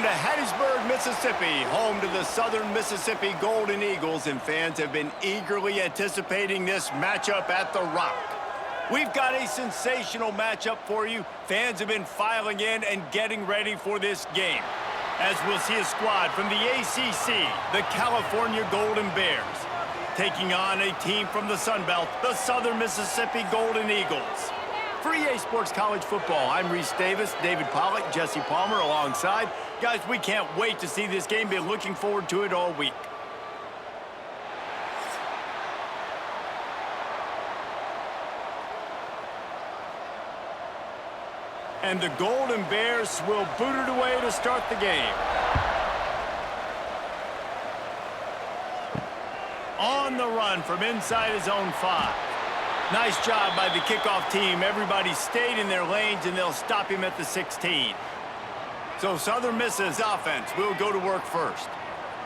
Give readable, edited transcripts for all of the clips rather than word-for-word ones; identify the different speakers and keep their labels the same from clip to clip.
Speaker 1: to Hattiesburg, Mississippi, home to the Southern Mississippi Golden Eagles, and fans have been eagerly anticipating this matchup at the Rock. We've got a sensational matchup for you. Fans have been filing in and getting ready for this game, as we'll see a squad from the ACC, the California Golden Bears, taking on a team from the Sun Belt, the Southern Mississippi Golden Eagles. For EA Sports College Football, I'm Reese Davis, David Pollack, Jesse Palmer alongside. Guys, we can't wait to see this game. Been looking forward to it all week. And the Golden Bears will boot it away to start the game. On the run from inside his own 5. Nice job by the kickoff team. Everybody stayed in their lanes, and they'll stop him at the 16. So Southern Miss's offense will go to work first.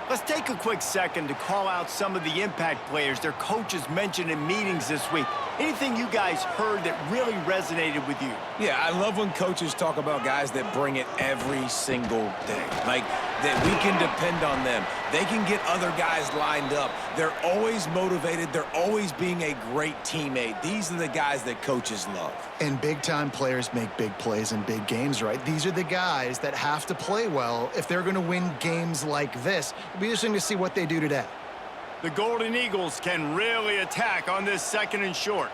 Speaker 1: Let's take a quick second to call out some of the impact players their coaches mentioned in meetings this week. Anything you guys heard that really resonated with you?
Speaker 2: Yeah, I love when coaches talk about guys that bring it every single day. Like, that we can depend on them. They can get other guys lined up. They're always motivated. They're always being a great teammate. These are the guys that coaches love.
Speaker 3: And big-time players make big plays in big games, right? These are the guys that have to play well if they're going to win games like this. It'll be interesting to see what they do today.
Speaker 1: The Golden Eagles can really attack on this 2nd and short.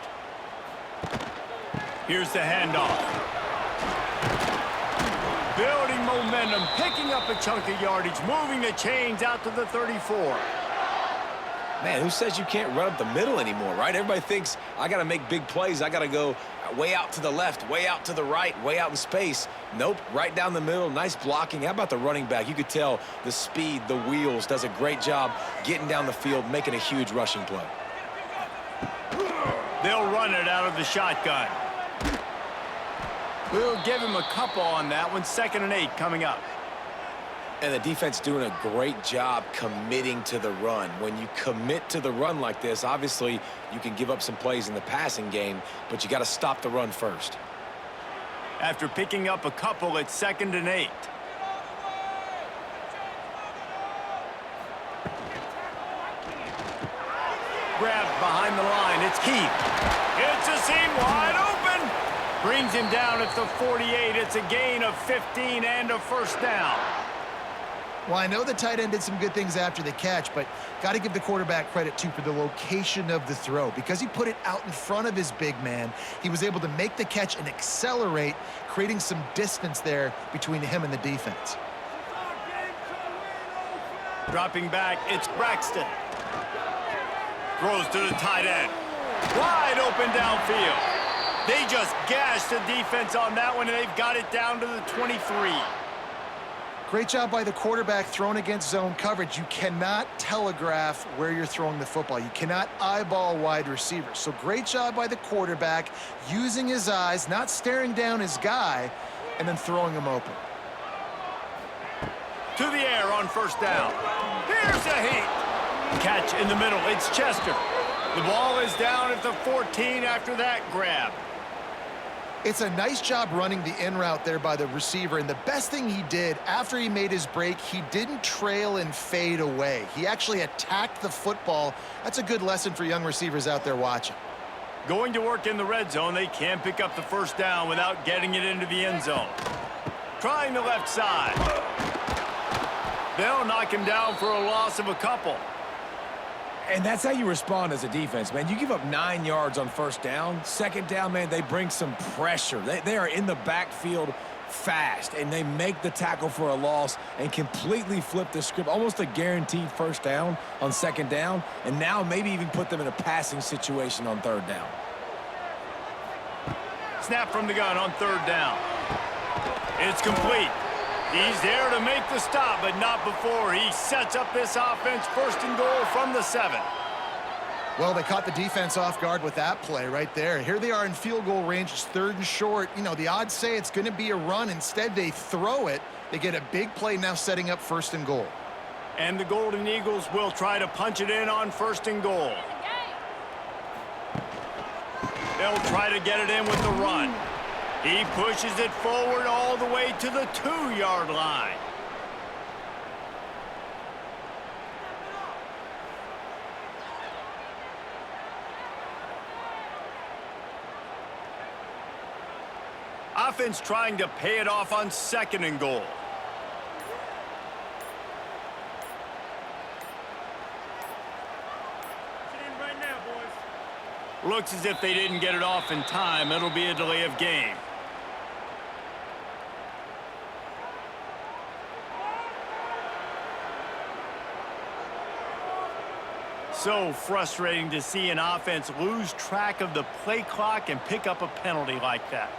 Speaker 1: Here's the handoff. Building momentum, picking up a chunk of yardage, moving the chains out to the 34.
Speaker 2: Man, who says you can't run up the middle anymore, right? Everybody thinks, I got to make big plays. I got to go way out to the left, way out to the right, way out in space. Nope, right down the middle. Nice blocking. How about the running back? You could tell the speed, the wheels, does a great job getting down the field, making a huge rushing play.
Speaker 1: They'll run it out of the shotgun. We'll give him a couple on that one. 2nd and 8 coming up.
Speaker 2: And the defense doing a great job committing to the run. When you commit to the run like this, obviously you can give up some plays in the passing game, but you got to stop the run first.
Speaker 1: After picking up a couple, it's 2nd and 8. Grabbed behind the line. It's Keith. It's a seam wide open. Brings him down at the 48. It's a gain of 15 and a 1st down.
Speaker 3: Well, I know the tight end did some good things after the catch, but got to give the quarterback credit, too, for the location of the throw. Because he put it out in front of his big man, he was able to make the catch and accelerate, creating some distance there between him and the defense.
Speaker 1: Dropping back, it's Braxton. Throws to the tight end. Wide open downfield. They just gashed the defense on that one, and they've got it down to the 23.
Speaker 3: Great job by the quarterback throwing against zone coverage. You cannot telegraph where you're throwing the football. You cannot eyeball wide receivers. So great job by the quarterback using his eyes, not staring down his guy, and then throwing him open.
Speaker 1: To the air on 1st down. Here's a heat. Catch in the middle. It's Chester. The ball is down at the 14 after that grab.
Speaker 3: It's a nice job running the in route there by the receiver, and the best thing he did after he made his break, he didn't trail and fade away. He actually attacked the football. That's a good lesson for young receivers out there watching.
Speaker 1: Going to work in the red zone, they can't pick up the 1st down without getting it into the end zone. Trying the left side. They'll knock him down for a loss of a couple.
Speaker 2: And that's how you respond as a defense, man. You give up 9 yards on 1st down. 2nd down, man, they bring some pressure. They are in the backfield fast, and they make the tackle for a loss and completely flip the script. Almost a guaranteed 1st down on 2nd down, and now maybe even put them in a passing situation on 3rd down.
Speaker 1: Snap from the gun on 3rd down. It's complete. He's there to make the stop, but not before he sets up this offense 1st and goal from the 7.
Speaker 3: Well, they caught the defense off guard with that play right there. Here they are in field goal range. It's 3rd and short. You know, the odds say it's going to be a run. Instead, they throw it. They get a big play now setting up 1st and goal.
Speaker 1: And the Golden Eagles will try to punch it in on 1st and goal. They'll try to get it in with the run. He pushes it forward all the way to the 2-yard line. offense trying to pay it off on 2nd and goal. Looks as if they didn't get it off in time. It'll be a delay of game. So frustrating to see an offense lose track of the play clock and pick up a penalty like that.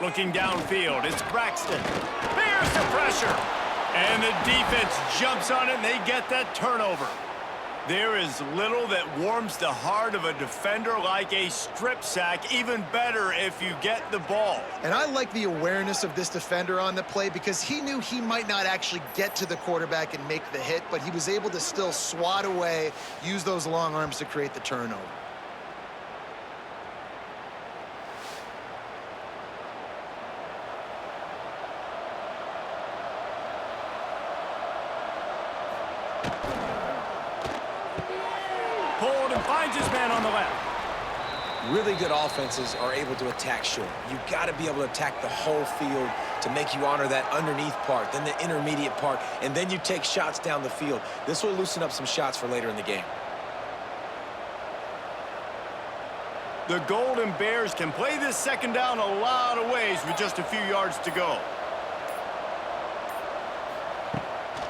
Speaker 1: Looking downfield, it's Braxton. There's the pressure. And the defense jumps on it, and they get that turnover. There is little that warms the heart of a defender like a strip sack. Even better if you get the ball.
Speaker 3: And I like the awareness of this defender on the play because he knew he might not actually get to the quarterback and make the hit, but he was able to still swat away, use those long arms to create the turnover.
Speaker 1: Pulled and finds his man on the left.
Speaker 2: Really good offenses are able to attack short. You got to be able to attack the whole field to make you honor that underneath part, then the intermediate part, and then you take shots down the field. This will loosen up some shots for later in the game.
Speaker 1: The Golden Bears can play this 2nd down a lot of ways with just a few yards to go.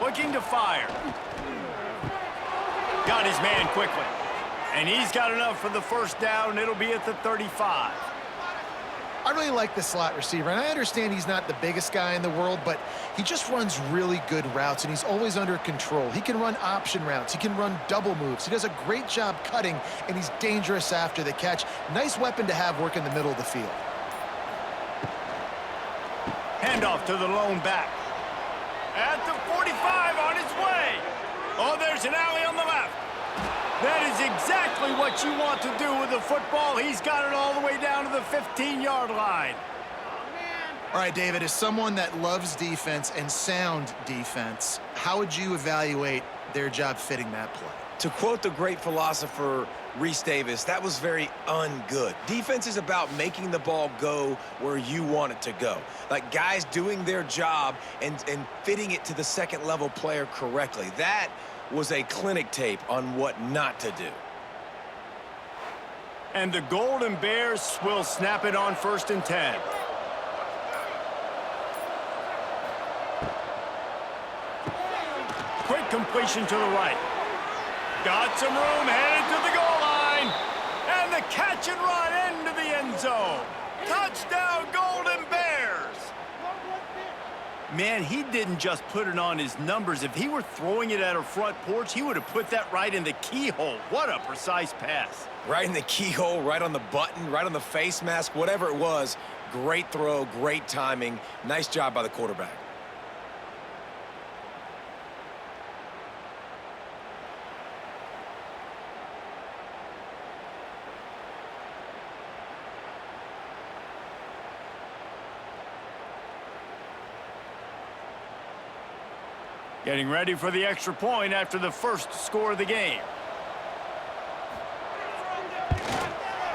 Speaker 1: Looking to fire. Got his man quickly. And he's got enough for the 1st down. It'll be at the 35.
Speaker 3: I really like the slot receiver, and I understand he's not the biggest guy in the world, but he just runs really good routes, and he's always under control. He can run option routes. He can run double moves. He does a great job cutting, and he's dangerous after the catch. Nice weapon to have work in the middle of the field.
Speaker 1: Handoff to the lone back. At the 45 on his way. Oh, there's an alley on the left. That is exactly what you want to do with the football. He's got it all the way down to the 15-yard line.
Speaker 3: All right, David, as someone that loves defense and sound defense, how would you evaluate their job fitting that play?
Speaker 2: To quote the great philosopher Reese Davis, that was very ungood. Defense is about making the ball go where you want it to go. Like guys doing their job and fitting it to the 2nd level player correctly. That was a clinic tape on what not to do.
Speaker 1: And the Golden Bears will snap it on 1st and 10. Quick completion to the right. Got some room, headed to the goal line. And the catch and run into the end zone. Touchdown, Golden Bears. Man, he didn't just put it on his numbers. If he were throwing it at a front porch, he would have put that right in the keyhole. What a precise pass.
Speaker 2: Right in the keyhole, right on the button, right on the face mask, whatever it was. Great throw, great timing. Nice job by the quarterback.
Speaker 1: Getting ready for the extra point after the 1st score of the game.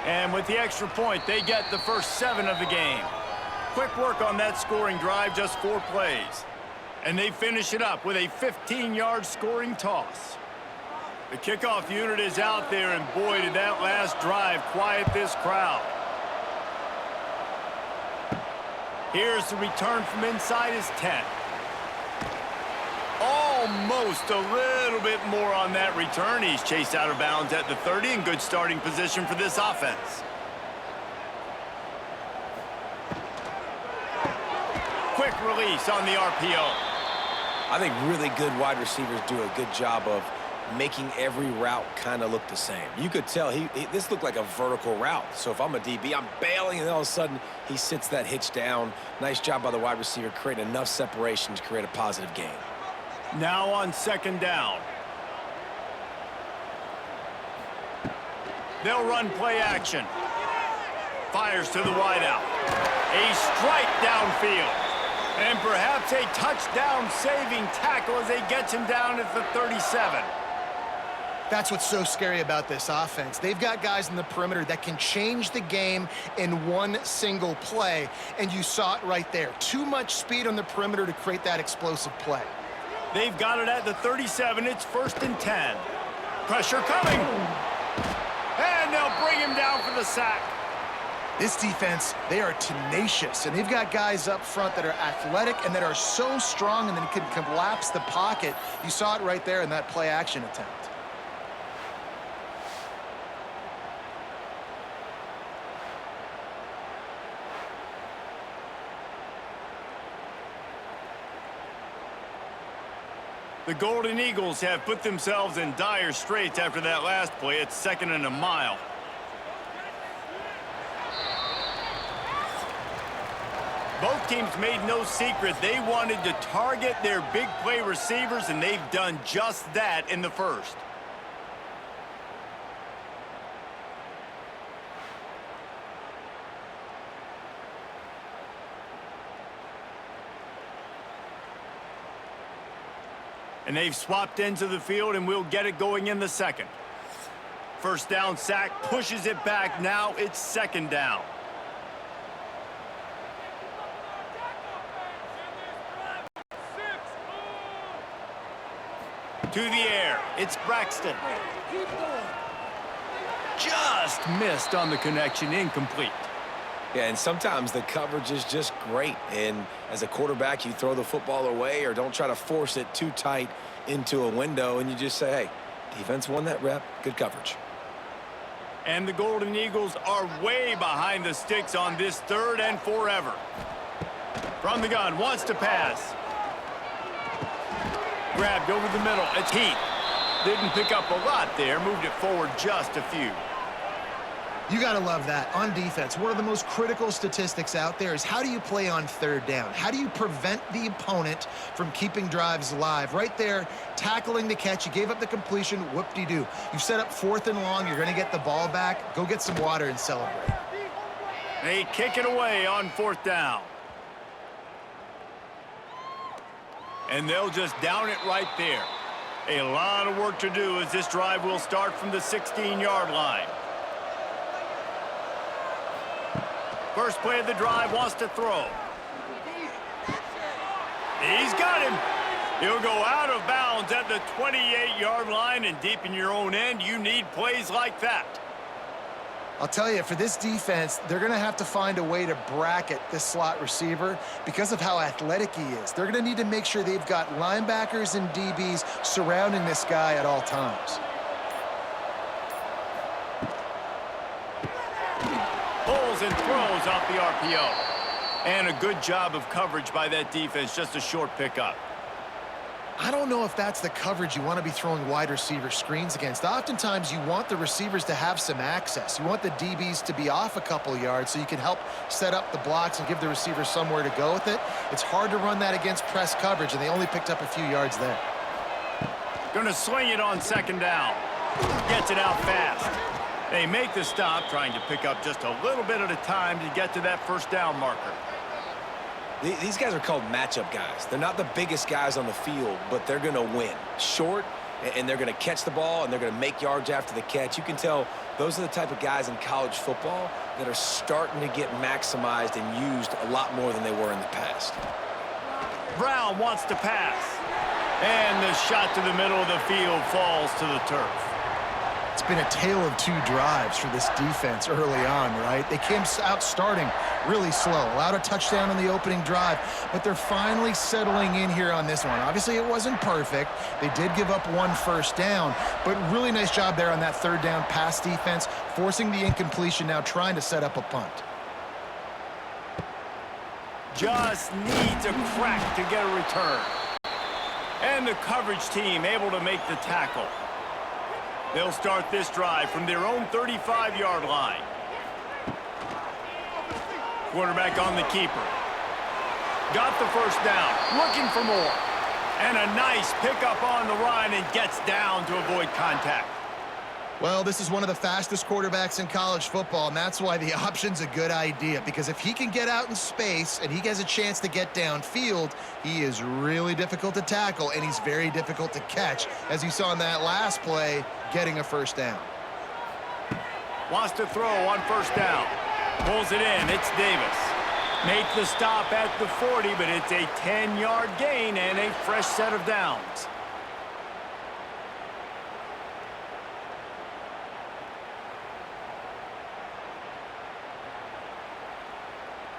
Speaker 1: And with the extra point, they get the first 7 of the game. Quick work on that scoring drive, just 4 plays. And they finish it up with a 15-yard scoring toss. The kickoff unit is out there, and boy, did that last drive quiet this crowd. Here's the return from inside his 10. Almost a little bit more on that return. He's chased out of bounds at the 30 in good starting position for this offense. Quick release on the RPO.
Speaker 2: I think really good wide receivers do a good job of making every route kind of look the same. You could tell this looked like a vertical route. So if I'm a DB, I'm bailing, and all of a sudden he sits that hitch down. Nice job by the wide receiver, creating enough separation to create a positive gain.
Speaker 1: Now on 2nd down. They'll run play action. Fires to the wideout. A strike downfield. And perhaps a touchdown-saving tackle as they get him down at the 37.
Speaker 3: That's what's so scary about this offense. They've got guys in the perimeter that can change the game in one single play, and you saw it right there. Too much speed on the perimeter to create that explosive play.
Speaker 1: They've got it at the 37. It's 1st and 10. Pressure coming. And they'll bring him down for the sack.
Speaker 3: This defense, they are tenacious, and they've got guys up front that are athletic and that are so strong and then can collapse the pocket. You saw it right there in that play-action attempt.
Speaker 1: The Golden Eagles have put themselves in dire straits after that last play. It's 2nd and a mile. Both teams made no secret they wanted to target their big play receivers, and they've done just that in the first. And they've swapped ends of the field, and we'll get it going in the second. 1st down sack, pushes it back. Now it's 2nd down. To the air, it's Braxton. Just missed on the connection, incomplete.
Speaker 2: Yeah, and sometimes the coverage is just great. And as a quarterback, you throw the football away or don't try to force it too tight into a window, and you just say, hey, defense won that rep, good coverage.
Speaker 1: And the Golden Eagles are way behind the sticks on this 3rd and forever. From the gun, wants to pass. Grabbed over the middle, it's Heath. Didn't pick up a lot there, moved it forward just a few.
Speaker 3: You got to love that. On defense, one of the most critical statistics out there is how do you play on 3rd down? How do you prevent the opponent from keeping drives alive? Right there, tackling the catch. You gave up the completion, whoop-de-doo. You've set up 4th and long. You're going to get the ball back. Go get some water and celebrate.
Speaker 1: They kick it away on 4th down. And they'll just down it right there. A lot of work to do as this drive will start from the 16-yard line. First play of the drive, wants to throw. He's got him. He'll go out of bounds at the 28-yard line, and deep in your own end, you need plays like that.
Speaker 3: I'll tell you, for this defense, they're going to have to find a way to bracket this slot receiver because of how athletic he is. They're going to need to make sure they've got linebackers and DBs surrounding this guy at all times.
Speaker 1: Pulls and throws off the RPO. And a good job of coverage by that defense, just a short pickup.
Speaker 3: I don't know if that's the coverage you want to be throwing wide receiver screens against. Oftentimes, you want the receivers to have some access. You want the DBs to be off a couple yards so you can help set up the blocks and give the receiver somewhere to go with it. It's hard to run that against press coverage, and they only picked up a few yards there.
Speaker 1: Gonna swing it on 2nd down. Gets it out fast. They make the stop, trying to pick up just a little bit at a time to get to that 1st down marker.
Speaker 2: These guys are called matchup guys. They're not the biggest guys on the field, but they're going to win. Short, and they're going to catch the ball, and they're going to make yards after the catch. You can tell those are the type of guys in college football that are starting to get maximized and used a lot more than they were in the past.
Speaker 1: Brown wants to pass. And the shot to the middle of the field falls to the turf.
Speaker 3: It's been a tale of 2 drives for this defense early on, right? They came out starting really slow, allowed a touchdown on the opening drive, but they're finally settling in here on this one. Obviously, it wasn't perfect. They did give up 1 first down, but really nice job there on that 3rd down pass defense, forcing the incompletion, now trying to set up a punt.
Speaker 1: Just needs a crack to get a return. And the coverage team able to make the tackle. They'll start this drive from their own 35-yard line. Quarterback on the keeper. Got the 1st down, looking for more. And a nice pickup on the run and gets down to avoid contact.
Speaker 3: Well, this is one of the fastest quarterbacks in college football, and that's why the option's a good idea, because if he can get out in space and he has a chance to get downfield, he is really difficult to tackle, and he's very difficult to catch, as you saw in that last play, getting a first down.
Speaker 1: Wants to throw on first down. Pulls it in. It's Davis. Make the stop at the 40, but it's a 10-yard gain and a fresh set of downs.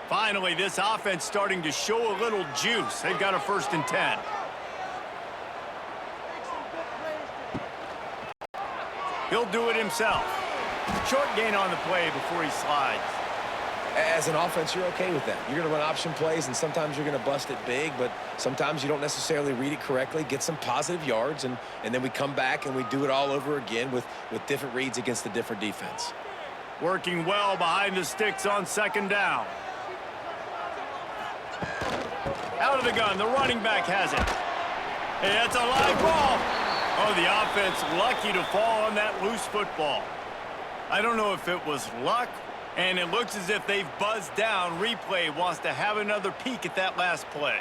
Speaker 1: Finally, this offense starting to show a little juice. They've got a 1st and 10. He'll do it himself. Short gain on the play before he slides.
Speaker 2: As an offense, you're okay with that. You're going to run option plays, and sometimes you're going to bust it big, but sometimes you don't necessarily read it correctly, get some positive yards, and then we come back and we do it all over again with different reads against the different defense.
Speaker 1: Working well behind the sticks on 2nd down. Out of the gun, the running back has it. Hey, that's a live ball. Oh, the offense lucky to fall on that loose football. I don't know if it was luck, and it looks as if they've buzzed down. Replay wants to have another peek at that last play.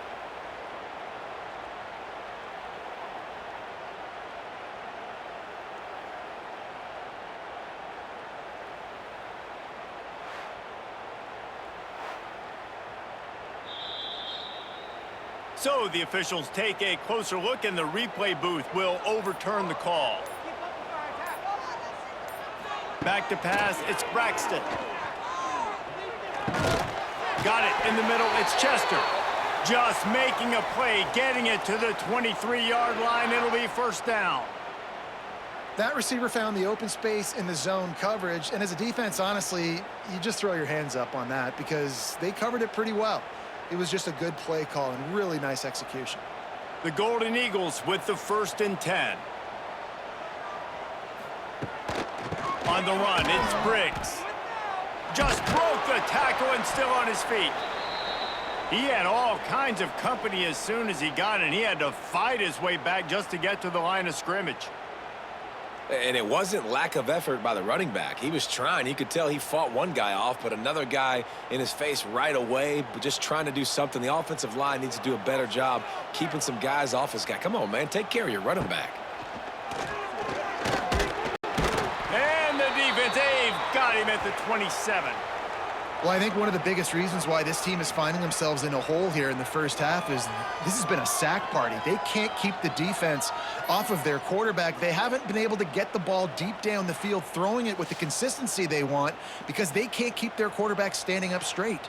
Speaker 1: So the officials take a closer look, and the replay booth will overturn the call. Back to pass, it's Braxton. Got it in the middle, it's Chester. Just making a play, getting it to the 23-yard line. It'll be 1st down.
Speaker 3: That receiver found the open space in the zone coverage, and as a defense, honestly, you just throw your hands up on that because they covered it pretty well. It was just a good play call and really nice execution.
Speaker 1: The Golden Eagles with the 1st and 10. On the run, it's Briggs. Just broke the tackle and still on his feet. He had all kinds of company as soon as he got it, and he had to fight his way back just to get to the line of scrimmage.
Speaker 2: And it wasn't lack of effort by the running back. He was trying. You could tell he fought one guy off, but another guy in his face right away, but just trying to do something. The offensive line needs to do a better job keeping some guys off his guy. Come on, man. Take care of your running back.
Speaker 1: And the defense, they've got him at the 27.
Speaker 3: Well, I think one of the biggest reasons why this team is finding themselves in a hole here in the first half is this has been a sack party. They can't keep the defense off of their quarterback. They haven't been able to get the ball deep down the field, throwing it with the consistency they want because they can't keep their quarterback standing up straight.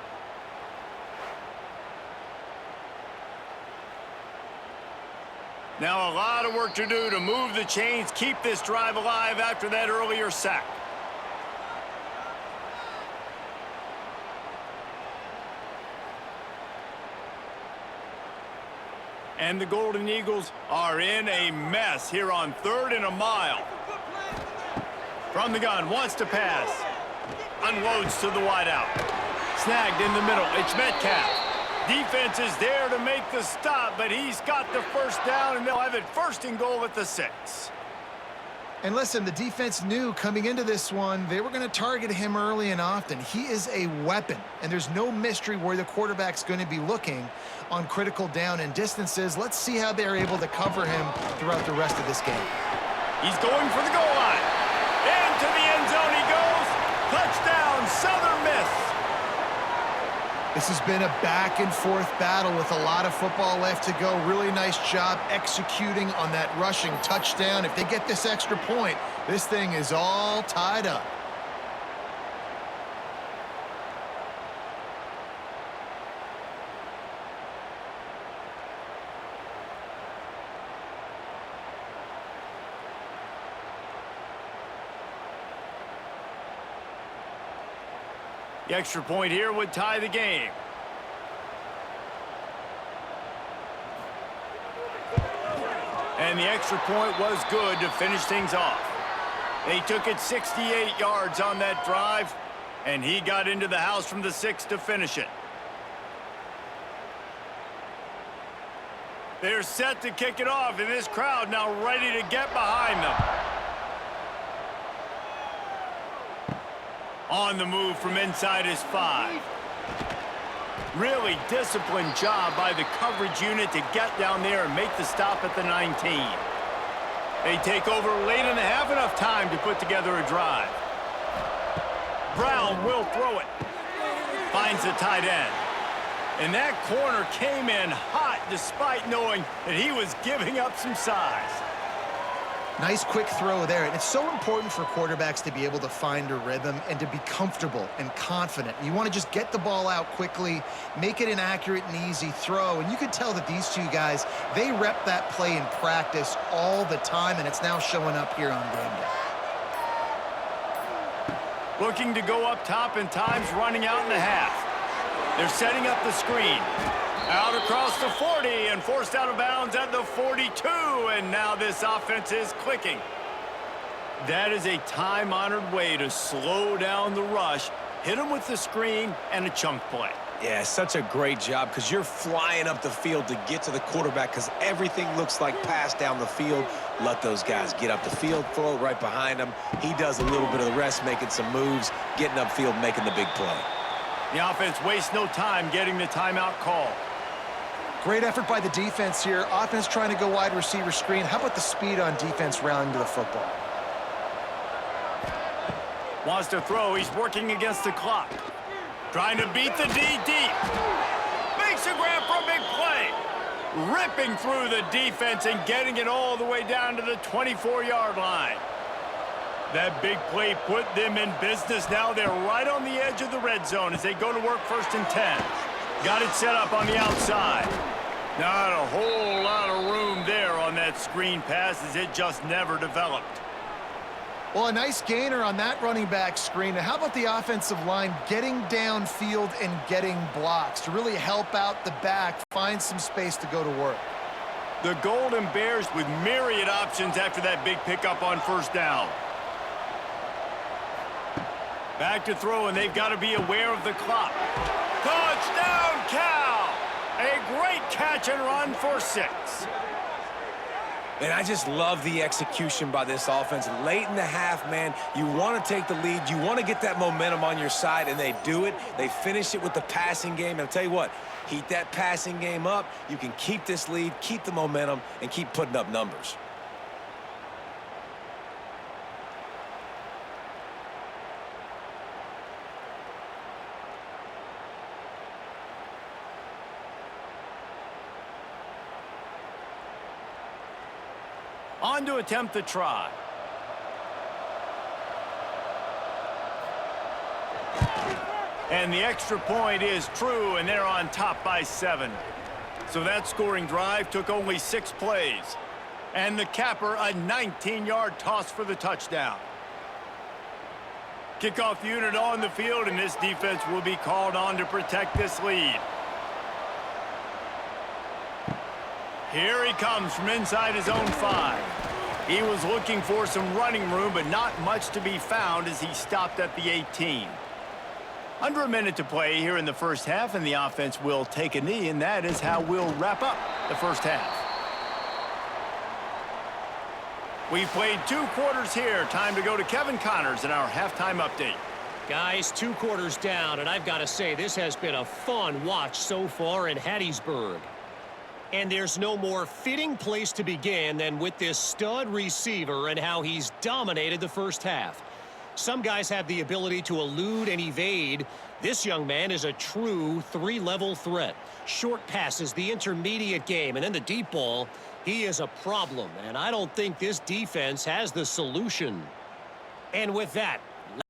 Speaker 1: Now a lot of work to do to move the chains, keep this drive alive after that earlier sack. And the Golden Eagles are in a mess here on 3rd and a mile. From the gun, wants to pass. Unloads to the wideout. Snagged in the middle, it's Metcalf. Defense is there to make the stop, but he's got the 1st down, and they'll have it 1st and goal at the 6.
Speaker 3: And listen, the defense knew coming into this one, they were going to target him early and often. He is a weapon, and there's no mystery where the quarterback's going to be looking on critical down and distances. Let's see how they're able to cover him throughout the rest of this game.
Speaker 1: He's going for the goal line. Into the end zone he goes. Touchdown, Southern Miss.
Speaker 3: This has been a back-and-forth battle with a lot of football left to go. Really nice job executing on that rushing touchdown. If they get this extra point, this thing is all tied up.
Speaker 1: The extra point here would tie the game. And the extra point was good to finish things off. They took it 68 yards on that drive, and he got into the house from the 6 to finish it. They're set to kick it off, and this crowd now ready to get behind them. On the move from inside his 5. Really disciplined job by the coverage unit to get down there and make the stop at the 19. They take over late and have enough time to put together a drive. Brown will throw it. Finds the tight end. And that corner came in hot despite knowing that he was giving up some size.
Speaker 3: Nice quick throw there. And it's so important for quarterbacks to be able to find a rhythm and to be comfortable and confident. You want to just get the ball out quickly, make it an accurate and easy throw. And you could tell that these two guys, they rep that play in practice all the time, and it's now showing up here on game day.
Speaker 1: Looking to go up top, and time's running out in the half. They're setting up the screen. Out across the 40 and forced out of bounds at the 42. And now this offense is clicking. That is a time-honored way to slow down the rush, hit them with the screen, and a chunk play.
Speaker 2: Yeah, such a great job because you're flying up the field to get to the quarterback because everything looks like pass down the field. Let those guys get up the field, throw it right behind him. He does a little bit of the rest, making some moves, getting upfield, making the big play.
Speaker 1: The offense wastes no time getting the timeout call.
Speaker 3: Great effort by the defense here. Offense trying to go wide receiver screen. How about the speed on defense rallying to the football?
Speaker 1: Wants to throw. He's working against the clock. Trying to beat the D deep. Makes a grab for a big play. Ripping through the defense and getting it all the way down to the 24-yard line. That big play put them in business. Now they're right on the edge of the red zone as they go to work 1st and 10. Got it set up on the outside. Not a whole lot of room there on that screen pass as it just never developed.
Speaker 3: Well, a nice gainer on that running back screen. How about the offensive line getting downfield and getting blocks to really help out the back, find some space to go to work?
Speaker 1: The Golden Bears with myriad options after that big pickup on 1st down. Back to throw, and they've got to be aware of the clock. Touchdown, Cal! A great catch and run for 6.
Speaker 2: And I just love the execution by this offense. Late in the half, man, you want to take the lead. You want to get that momentum on your side, and they do it. They finish it with the passing game. And I'll tell you what, heat that passing game up. You can keep this lead, keep the momentum, and keep putting up numbers.
Speaker 1: On to attempt the try. And the extra point is true, and they're on top by 7. So that scoring drive took only 6 plays. And the capper, a 19-yard toss for the touchdown. Kickoff unit on the field, and this defense will be called on to protect this lead. Here he comes from inside his own 5. He was looking for some running room, but not much to be found as he stopped at the 18. Under a minute to play here in the first half, and the offense will take a knee, and that is how we'll wrap up the first half. We've played 2 quarters here. Time to go to Kevin Connors in our halftime update.
Speaker 4: Guys, 2 quarters down, and I've got to say, this has been a fun watch so far in Hattiesburg. And there's no more fitting place to begin than with this stud receiver and how he's dominated the first half. Some guys have the ability to elude and evade. This young man is a true 3-level threat. Short passes, the intermediate game, and then the deep ball. He is a problem, and I don't think this defense has the solution. And with that,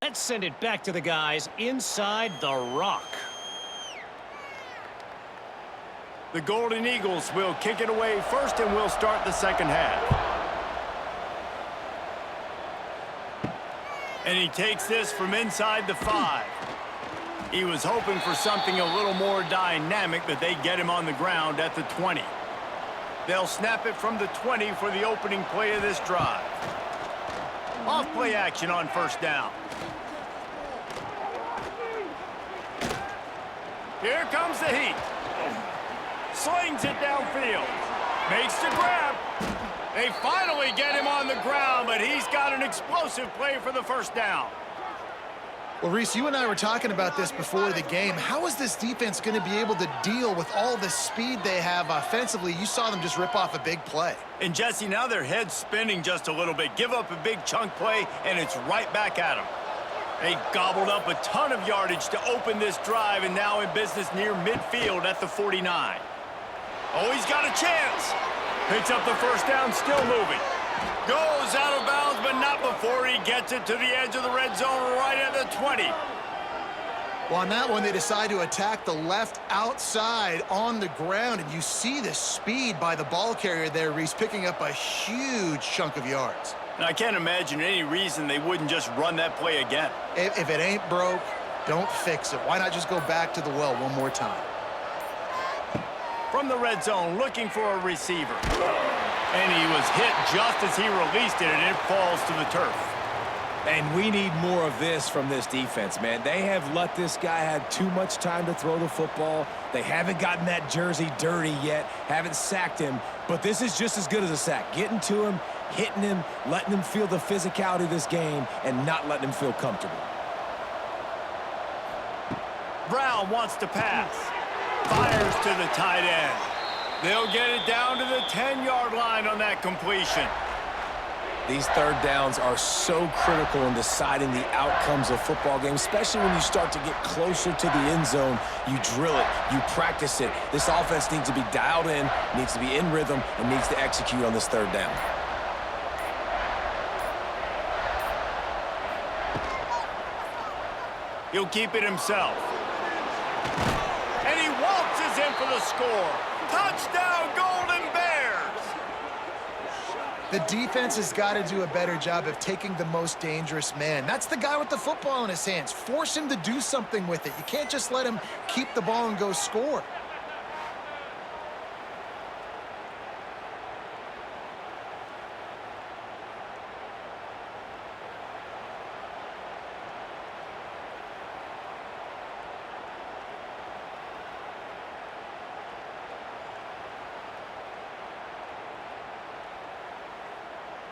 Speaker 4: let's send it back to the guys inside the rock.
Speaker 1: The Golden Eagles will kick it away first, and we'll start the second half. And he takes this from inside the 5. He was hoping for something a little more dynamic, but they get him on the ground at the 20. They'll snap it from the 20 for the opening play of this drive. Off play action on 1st down. Here comes the heat. Slings it downfield. Makes the grab. They finally get him on the ground, but he's got an explosive play for the 1st down.
Speaker 3: Well, Reese, you and I were talking about this before the game. How is this defense going to be able to deal with all the speed they have offensively? You saw them just rip off a big play.
Speaker 1: And Jesse, now their head's spinning just a little bit. Give up a big chunk play, and it's right back at them. They gobbled up a ton of yardage to open this drive, and now in business near midfield at the 49. Oh, he's got a chance. Picks up the first down, still moving. Goes out of bounds, but not before he gets it to the edge of the red zone right at the 20.
Speaker 3: Well, on that one, they decide to attack the left outside on the ground, and you see the speed by the ball carrier there, Reese, picking up a huge chunk of yards.
Speaker 1: And I can't imagine any reason they wouldn't just run that play again.
Speaker 3: If it ain't broke, don't fix it. Why not just go back to the well one more time?
Speaker 1: From the red zone, looking for a receiver. And he was hit just as he released it, and it falls to the turf.
Speaker 2: And we need more of this from this defense, man. They have let this guy have too much time to throw the football. They haven't gotten that jersey dirty yet, haven't sacked him. But this is just as good as a sack. Getting to him, hitting him, letting him feel the physicality of this game, and not letting him feel comfortable.
Speaker 1: Brown wants to pass. Fires to the tight end. They'll get it down to the 10-yard line on that completion.
Speaker 2: These third downs are so critical in deciding the outcomes of football games, especially when you start to get closer to the end zone. You drill it, you practice it. This offense needs to be dialed in, needs to be in rhythm, and needs to execute on this third down.
Speaker 1: He'll keep it himself. And he waltzes in for the score. Touchdown, Golden Bears!
Speaker 3: The defense has got to do a better job of taking the most dangerous man. That's the guy with the football in his hands. Force him to do something with it. You can't just let him keep the ball and go score.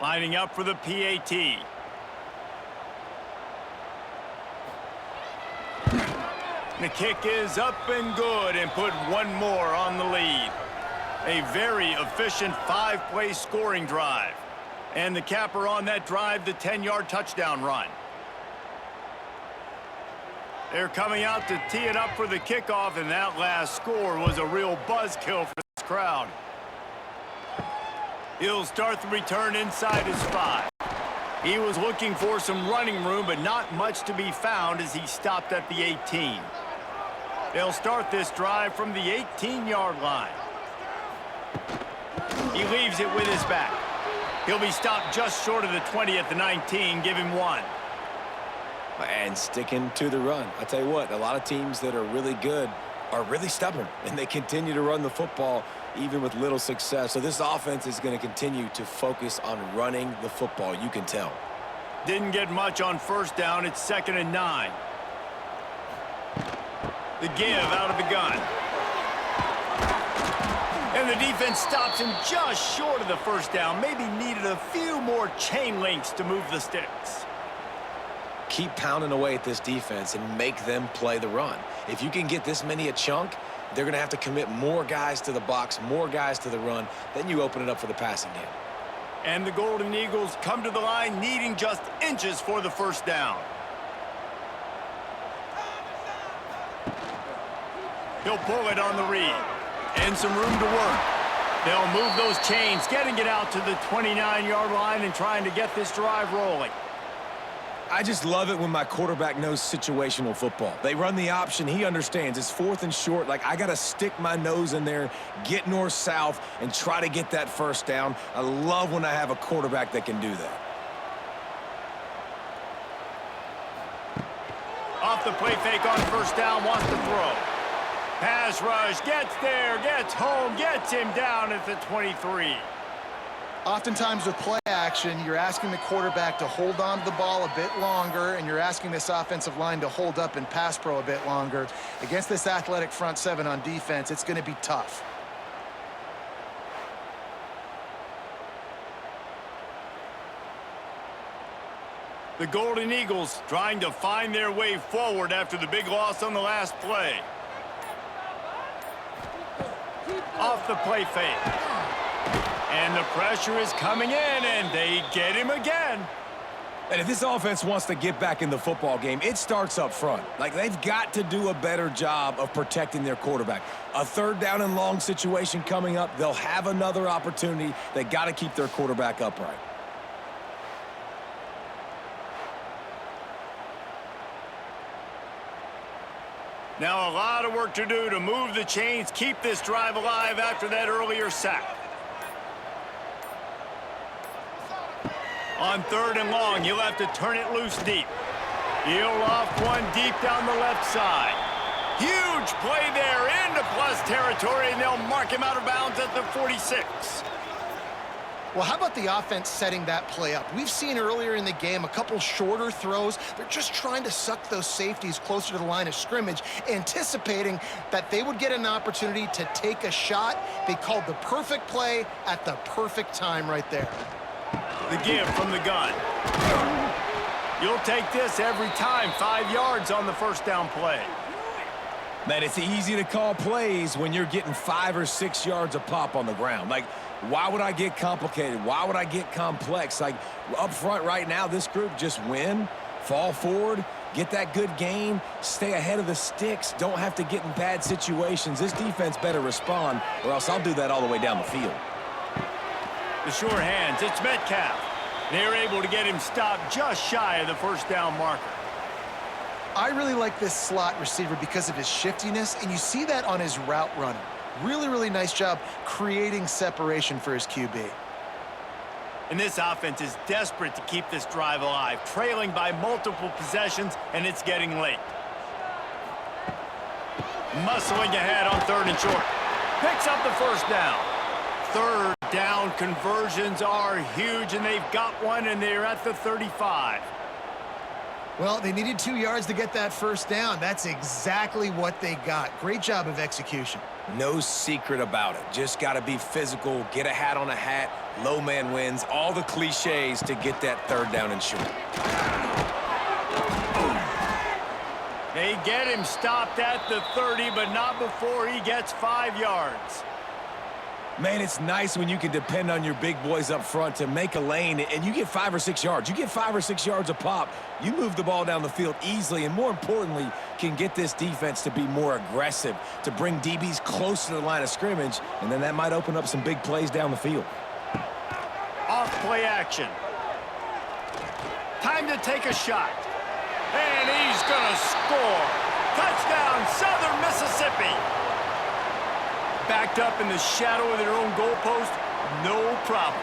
Speaker 1: Lining up for the PAT. The kick is up and good, and put one more on the lead. A very efficient 5-play scoring drive. And the capper on that drive, the 10-yard touchdown run. They're coming out to tee it up for the kickoff, and that last score was a real buzzkill for this crowd. He'll start the return inside his 5. He was looking for some running room, but not much to be found as he stopped at the 18. They'll start this drive from the 18-yard line. He leaves it with his back. He'll be stopped just short of the 20 at the 19. Give him 1.
Speaker 2: And sticking to the run. I tell you what, a lot of teams that are really good are really stubborn, and they continue to run the football even with little success. So this offense is going to continue to focus on running the football. You can tell.
Speaker 1: Didn't get much on first down. It's 2nd and 9. The give out of the gun. And the defense stops him just short of the first down. Maybe needed a few more chain links to move the sticks.
Speaker 2: Keep pounding away at this defense and make them play the run. If you can get this many a chunk, they're going to have to commit more guys to the box, more guys to the run. Then you open it up for the passing game.
Speaker 1: And the Golden Eagles come to the line needing just inches for the first down. He'll pull it on the read. And some room to work. They'll move those chains, getting it out to the 29-yard line and trying to get this drive rolling.
Speaker 2: I just love it when my quarterback knows situational football. They run the option. He understands. It's 4th and short. Like, I got to stick my nose in there, get north-south, and try to get that first down. I love when I have a quarterback that can do that.
Speaker 1: Off the play fake on first down, wants to throw. Pass rush, gets there, gets home, gets him down at the 23.
Speaker 3: Oftentimes with play action, you're asking the quarterback to hold on to the ball a bit longer, and you're asking this offensive line to hold up in pass pro a bit longer. Against this athletic front 7 on defense, it's going to be tough.
Speaker 1: The Golden Eagles trying to find their way forward after the big loss on the last play. Off the play fake. And the pressure is coming in, and they get him again.
Speaker 2: And if this offense wants to get back in the football game, it starts up front. Like, they've got to do a better job of protecting their quarterback. A third down and long situation coming up, they'll have another opportunity. They got to keep their quarterback upright.
Speaker 1: Now a lot of work to do to move the chains, keep this drive alive after that earlier sack. On 3rd and long, he'll have to turn it loose deep. He'll off one deep down the left side. Huge play there into plus territory, and they'll mark him out of bounds at the 46.
Speaker 3: Well, how about the offense setting that play up? We've seen earlier in the game a couple shorter throws. They're just trying to suck those safeties closer to the line of scrimmage, anticipating that they would get an opportunity to take a shot. They called the perfect play at the perfect time right there.
Speaker 1: The give from the gun. You'll take this every time. 5 yards on the first down play.
Speaker 2: Man, it's easy to call plays when you're getting 5 or 6 yards a pop on the ground. Like, why would I get complicated? Why would I get complex? Like, up front right now, this group just win, fall forward, get that good gain, stay ahead of the sticks, don't have to get in bad situations. This defense better respond, or else I'll do that all the way down the field.
Speaker 1: The sure hands, it's Metcalf. They're able to get him stopped just shy of the first down marker.
Speaker 3: I really like this slot receiver because of his shiftiness, and you see that on his route running. Really, really nice job creating separation for his QB.
Speaker 1: And this offense is desperate to keep this drive alive, trailing by multiple possessions, and it's getting late. Muscling ahead on 3rd and short. Picks up the first down. 3rd down conversions are huge, and they've got one, and they're at the 35.
Speaker 3: Well, they needed 2 yards to get that first down. That's exactly what they got. Great job of execution.
Speaker 2: No secret about it. Just got to be physical, get a hat on a hat, low man wins, all the cliches to get that 3rd down and short.
Speaker 1: They get him stopped at the 30, but not before he gets 5 yards.
Speaker 2: Man, it's nice when you can depend on your big boys up front to make a lane, and you get 5 or 6 yards. You get 5 or 6 yards a pop, you move the ball down the field easily, and more importantly, can get this defense to be more aggressive, to bring DBs close to the line of scrimmage, and then that might open up some big plays down the field.
Speaker 1: Off play action. Time to take a shot. And he's gonna score. Touchdown, Southern Mississippi. Backed up in the shadow of their own goalpost, no problem.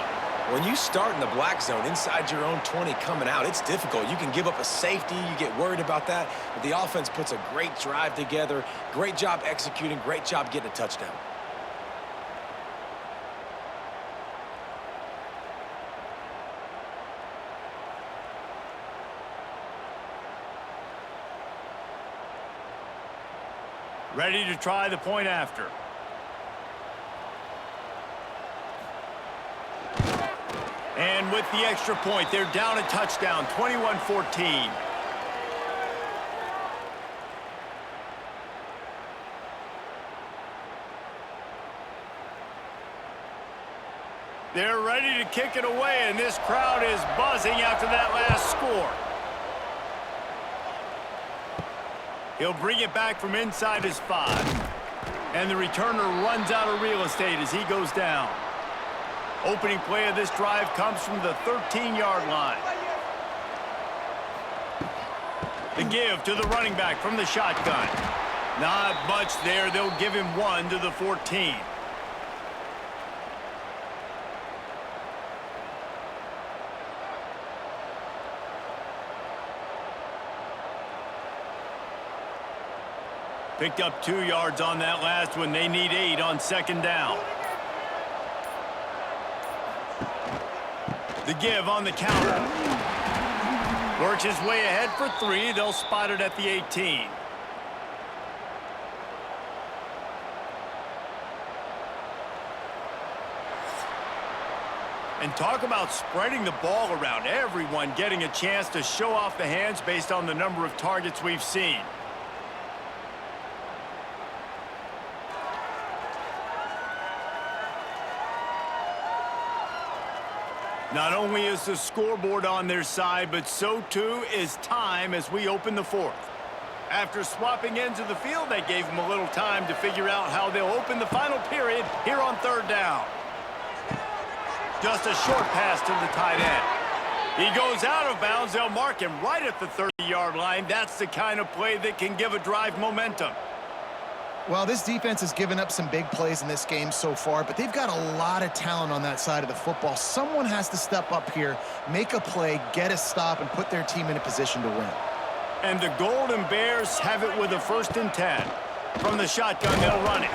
Speaker 2: When you start in the black zone inside your own 20 coming out, it's difficult. You can give up a safety, you get worried about that, but the offense puts a great drive together, great job executing, great job getting a touchdown.
Speaker 1: Ready to try the point after. And with the extra point, they're down a touchdown, 21-14. They're ready to kick it away, and this crowd is buzzing after that last score. He'll bring it back from inside his 5. And the returner runs out of real estate as he goes down. Opening play of this drive comes from the 13-yard line. The give to the running back from the shotgun. Not much there. They'll give him 1 to the 14. Picked up 2 yards on that last one. They need 8 on 2nd down. The give on the counter. Works his way ahead for 3. They'll spot it at the 18. And talk about spreading the ball around. Everyone getting a chance to show off the hands based on the number of targets we've seen. Not only is the scoreboard on their side, but so too is time as we open the fourth. After swapping ends of the field, they gave them a little time to figure out how they'll open the final period here on third down. Just a short pass to the tight end. He goes out of bounds. They'll mark him right at the 30-yard line. That's the kind of play that can give a drive momentum.
Speaker 3: Well, this defense has given up some big plays in this game so far, but they've got a lot of talent on that side of the football. Someone has to step up here, make a play, get a stop, and put their team in a position to win.
Speaker 1: And the Golden Bears have it with a 1st and 10. From the shotgun, they'll run it.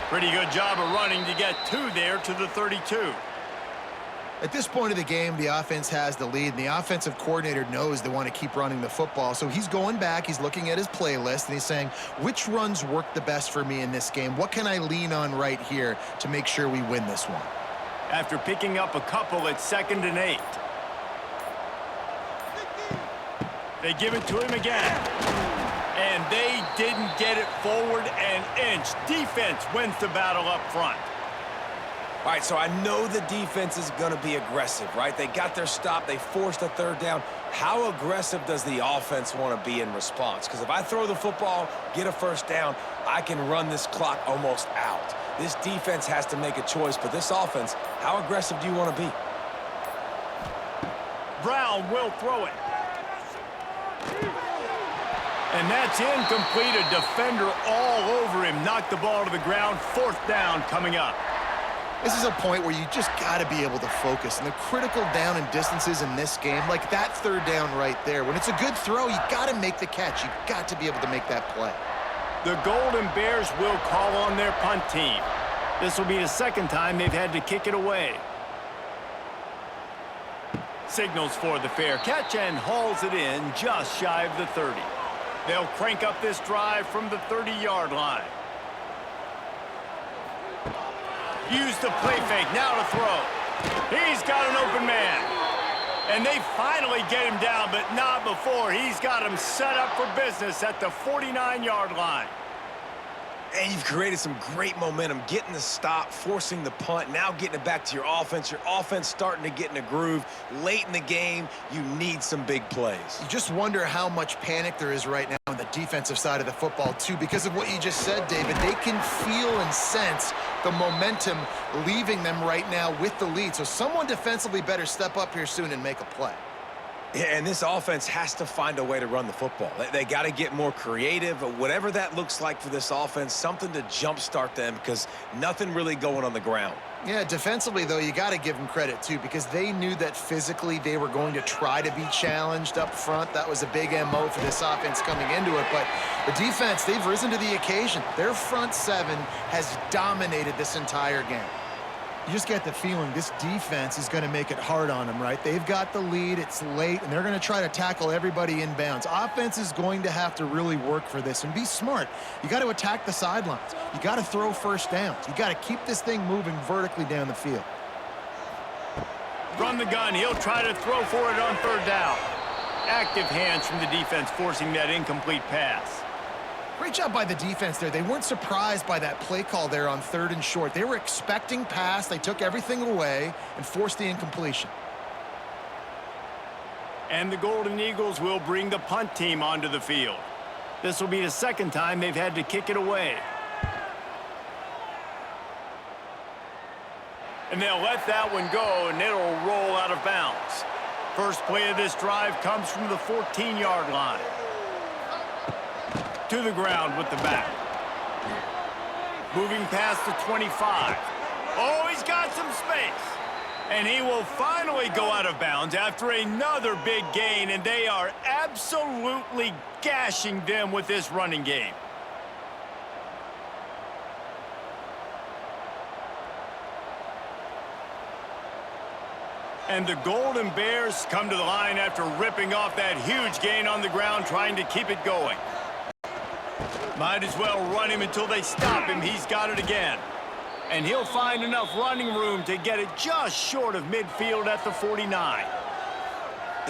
Speaker 1: Pretty good job of running to get 2 there to the 32.
Speaker 3: At this point of the game, the offense has the lead, and the offensive coordinator knows they want to keep running the football. So he's going back, he's looking at his playlist, and he's saying, which runs work the best for me in this game? What can I lean on right here to make sure we win this one?
Speaker 1: After picking up a couple at 2nd and 8. They give it to him again. And they didn't get it forward an inch. Defense wins the battle up front.
Speaker 2: All right, so I know the defense is going to be aggressive, right? They got their stop. They forced a third down. How aggressive does the offense want to be in response? Because if I throw the football, get a 1st down, I can run this clock almost out. This defense has to make a choice, but this offense, how aggressive do you want to be?
Speaker 1: Brown will throw it. And that's incomplete. A defender all over him. Knocked the ball to the ground. 4th down coming up.
Speaker 3: This is a point where you just got to be able to focus. And the critical down and distances in this game, like that 3rd down right there, when it's a good throw, you got to make the catch. You got to be able to make that play.
Speaker 1: The Golden Bears will call on their punt team. This will be the 2nd time they've had to kick it away. Signals for the fair catch and hauls it in just shy of the 30. They'll crank up this drive from the 30-yard line. Use the play fake, now to throw. He's got an open man. And they finally get him down, but not before. He's got him set up for business at the 49-yard line.
Speaker 2: And you've created some great momentum, getting the stop, forcing the punt, now getting it back to your offense. Your offense starting to get in a groove. Late in the game, you need some big plays.
Speaker 3: You just wonder how much panic there is right now on the defensive side of the football, too, because of what you just said, David. They can feel and sense the momentum leaving them right now with the lead. So someone defensively better step up here soon and make a play.
Speaker 2: Yeah, and this offense has to find a way to run the football. They got to get more creative, whatever that looks like for this offense, something to jumpstart them because nothing really going on the ground.
Speaker 3: Yeah, defensively, though, you got to give them credit, too, because they knew that physically they were going to try to be challenged up front. That was a big MO for this offense coming into it. But the defense, they've risen to the occasion. Their front 7 has dominated this entire game. You just get the feeling this defense is going to make it hard on them, right? They've got the lead, it's late, and they're going to try to tackle everybody inbounds. Offense is going to have to really work for this and be smart. You got to attack the sidelines. You got to throw 1st downs. You got to keep this thing moving vertically down the field.
Speaker 1: From the gun, he'll try to throw for it on 3rd down. Active hands from the defense forcing that incomplete pass.
Speaker 3: Great job by the defense there. They weren't surprised by that play call there on 3rd and short. They were expecting pass. They took everything away and forced the incompletion.
Speaker 1: And the Golden Eagles will bring the punt team onto the field. This will be the 2nd time they've had to kick it away. And they'll let that one go, and it'll roll out of bounds. First play of this drive comes from the 14-yard line. To the ground with the back. Moving past the 25. Oh, he's got some space. And he will finally go out of bounds after another big gain, and they are absolutely gashing them with this running game. And the Golden Bears come to the line after ripping off that huge gain on the ground, trying to keep it going. Might as well run him until they stop him. He's got it again. And he'll find enough running room to get it just short of midfield at the 49.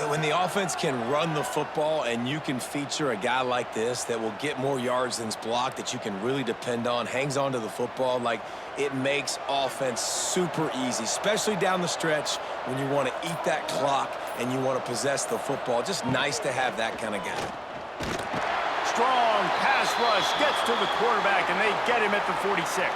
Speaker 2: When the offense can run the football and you can feature a guy like this that will get more yards than's blocked, that you can really depend on, hangs on to the football, like, it makes offense super easy, especially down the stretch when you want to eat that clock and you want to possess the football. Just nice to have that kind of guy.
Speaker 1: Strong pass rush gets to the quarterback, and they get him at the 46.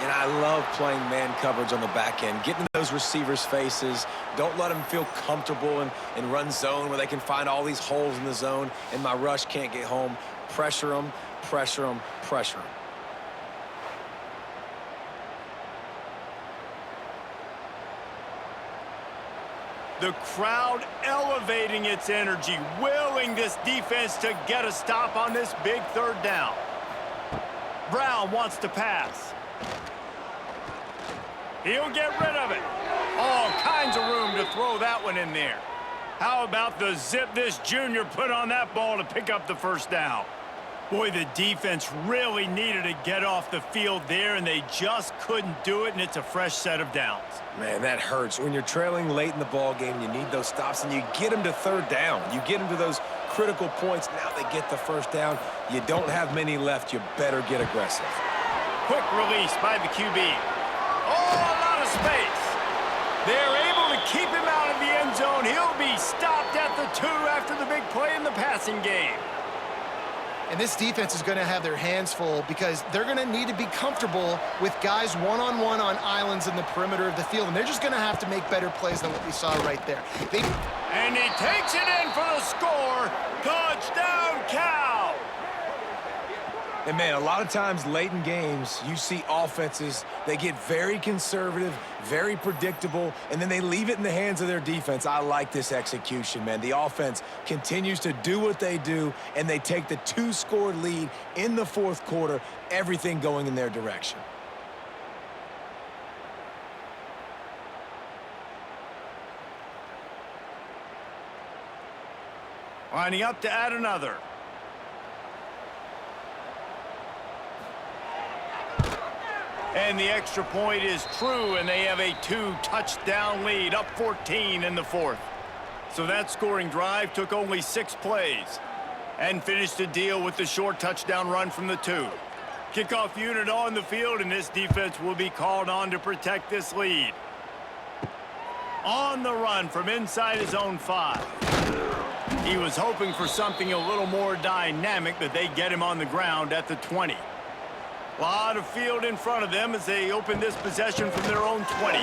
Speaker 2: And I love playing man coverage on the back end, getting in those receivers' faces. Don't let them feel comfortable and run zone where they can find all these holes in the zone and my rush can't get home. Pressure them, pressure them, pressure them.
Speaker 1: The crowd elevating its energy, willing this defense to get a stop on this big third down. Brown wants to pass. He'll get rid of it. All kinds of room to throw that one in there. How about the zip this junior put on that ball to pick up the first down? Boy, the defense really needed to get off the field there, and they just couldn't do it, and it's a fresh set of downs.
Speaker 2: Man, that hurts. When you're trailing late in the ball game, you need those stops, and you get them to third down. You get them to those critical points. Now they get the first down. You don't have many left. You better get aggressive.
Speaker 1: Quick release by the QB. Oh, a lot of space. They're able to keep him out of the end zone. He'll be stopped at the 2 after the big play in the passing game.
Speaker 3: And this defense is going to have their hands full because they're going to need to be comfortable with guys one-on-one on islands in the perimeter of the field. And they're just going to have to make better plays than what we saw right there.
Speaker 1: And he takes it in for the score. Touchdown, Cal!
Speaker 2: And, man, a lot of times late in games, you see offenses, they get very conservative, very predictable, and then they leave it in the hands of their defense. I like this execution, man. The offense continues to do what they do, and they take the 2-score lead in the fourth quarter, everything going in their direction.
Speaker 1: Lining up to add another. And the extra point is true, and they have a 2-touchdown lead, up 14 in the fourth. So that scoring drive took only 6 plays and finished the deal with the short touchdown run from the 2. Kickoff unit on the field, and this defense will be called on to protect this lead. On the run from inside his own 5. He was hoping for something a little more dynamic, but they get him on the ground at the 20. A lot of field in front of them as they open this possession from their own 20.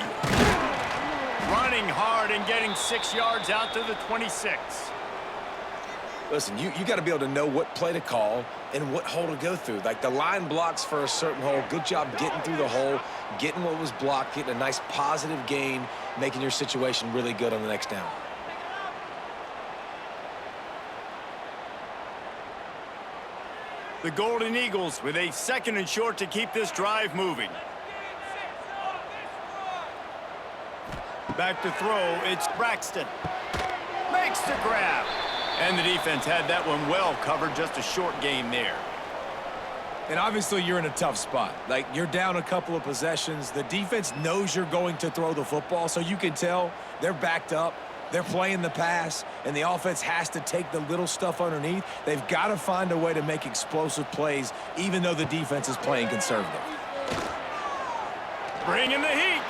Speaker 1: Running hard and getting 6 yards out to the 26.
Speaker 2: Listen, you got to be able to know what play to call and what hole to go through. Like, the line blocks for a certain hole. Good job getting through the hole, getting what was blocked, getting a nice positive gain, making your situation really good on the next down.
Speaker 1: The Golden Eagles with a 2nd and short to keep this drive moving. Back to throw, it's Braxton. Makes the grab. And the defense had that one well covered, just a short gain there.
Speaker 2: And obviously you're in a tough spot. Like, you're down a couple of possessions. The defense knows you're going to throw the football, so you can tell they're backed up. They're playing the pass, and the offense has to take the little stuff underneath. They've got to find a way to make explosive plays, even though the defense is playing conservative.
Speaker 1: Bringing the heat.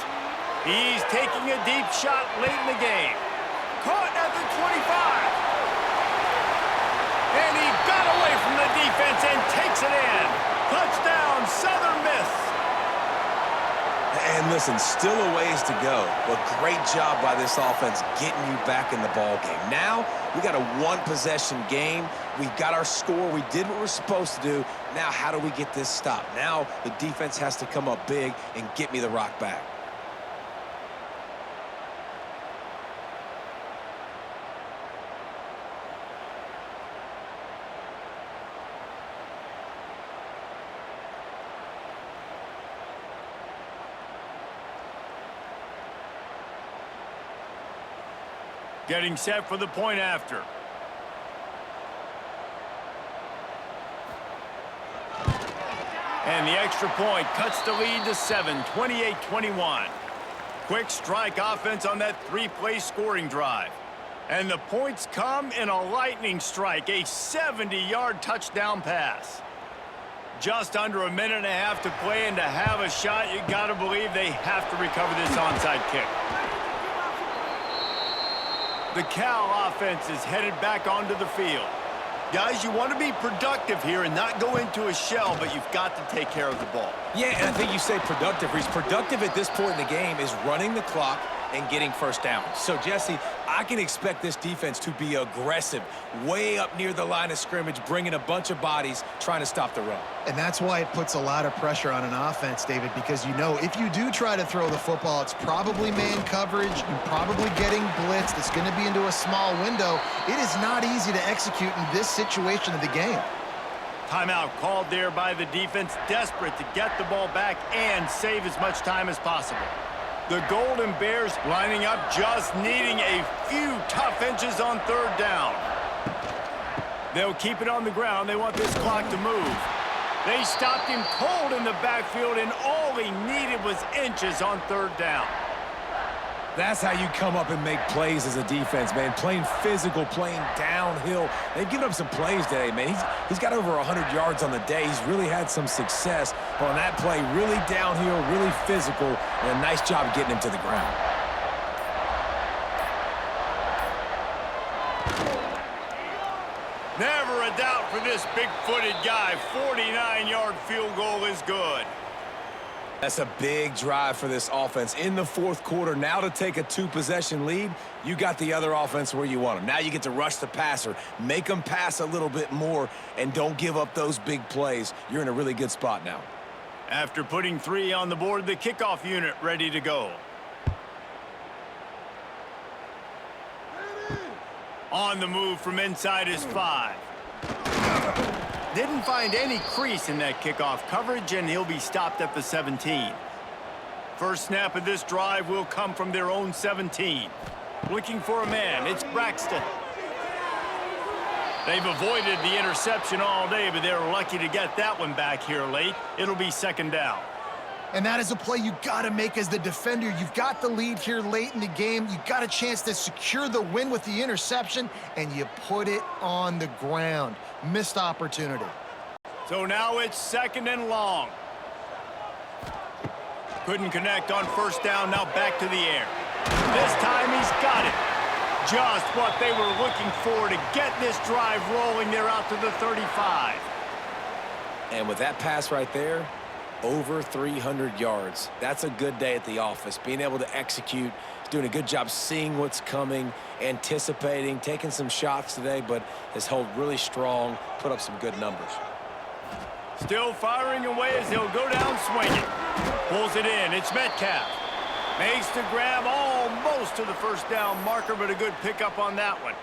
Speaker 1: He's taking a deep shot late in the game. Caught at the 25. And he got away from the defense and takes it in. Touchdown, Southern Miss.
Speaker 2: And listen, still a ways to go, but great job by this offense getting you back in the ball game. Now, we got a 1-possession game. We got our score. We did what we're supposed to do. Now, how do we get this stopped? Now, the defense has to come up big and get me the rock back.
Speaker 1: Getting set for the point after. And the extra point cuts the lead to 7, 28-21. Quick strike offense on that three-play scoring drive. And the points come in a lightning strike, a 70-yard touchdown pass. Just under a minute and a half to play, and to have a shot, you got to believe they have to recover this onside kick. The Cal offense is headed back onto the field. Guys, you want to be productive here and not go into a shell, but you've got to take care of the ball.
Speaker 2: Yeah, and I think you say productive. He's productive at this point in the game is running the clock and getting first down. So, Jesse, I can expect this defense to be aggressive, way up near the line of scrimmage, bringing a bunch of bodies, trying to stop the run.
Speaker 3: And that's why it puts a lot of pressure on an offense, David, because you know if you do try to throw the football, it's probably man coverage, you're probably getting blitzed, it's going to be into a small window. It is not easy to execute in this situation of the game.
Speaker 1: Timeout called there by the defense, desperate to get the ball back and save as much time as possible. The Golden Bears lining up, just needing a few tough inches on third down. They'll keep it on the ground. They want this clock to move. They stopped him cold in the backfield, and all he needed was inches on third down.
Speaker 2: That's how you come up and make plays as a defense, man. Playing physical, playing downhill. They've given up some plays today, man. He's got over 100 yards on the day. He's really had some success on that play. Really downhill, really physical, and a nice job getting him to the ground.
Speaker 1: Never a doubt for this big-footed guy. 49-yard field goal is good.
Speaker 2: That's a big drive for this offense in the fourth quarter. Now to take a two-possession lead, you got the other offense where you want them. Now you get to rush the passer, make them pass a little bit more, and don't give up those big plays. You're in a really good spot now.
Speaker 1: After putting 3 on the board, the kickoff unit ready to go. On the move from inside his 5. Didn't find any crease in that kickoff coverage, and he'll be stopped at the 17. First snap of this drive will come from their own 17. Looking for a man, it's Braxton. They've avoided the interception all day, but they're lucky to get that one back here late. It'll be second down.
Speaker 3: And that is a play you got to make as the defender. You've got the lead here late in the game. You got a chance to secure the win with the interception, and you put it on the ground. Missed opportunity.
Speaker 1: So now it's second and long. Couldn't connect on first down, now back to the air. This time he's got it. Just what they were looking for to get this drive rolling. They're out to the 35.
Speaker 2: And with that pass right there, over 300 yards. That's a good day at the office. Being able to execute, doing a good job seeing what's coming, anticipating, taking some shots today, but has held really strong, put up some good numbers.
Speaker 1: Still firing away as he'll go down swinging. Pulls it in. It's Metcalf. Makes the grab almost to the first down marker, but a good pickup on that one.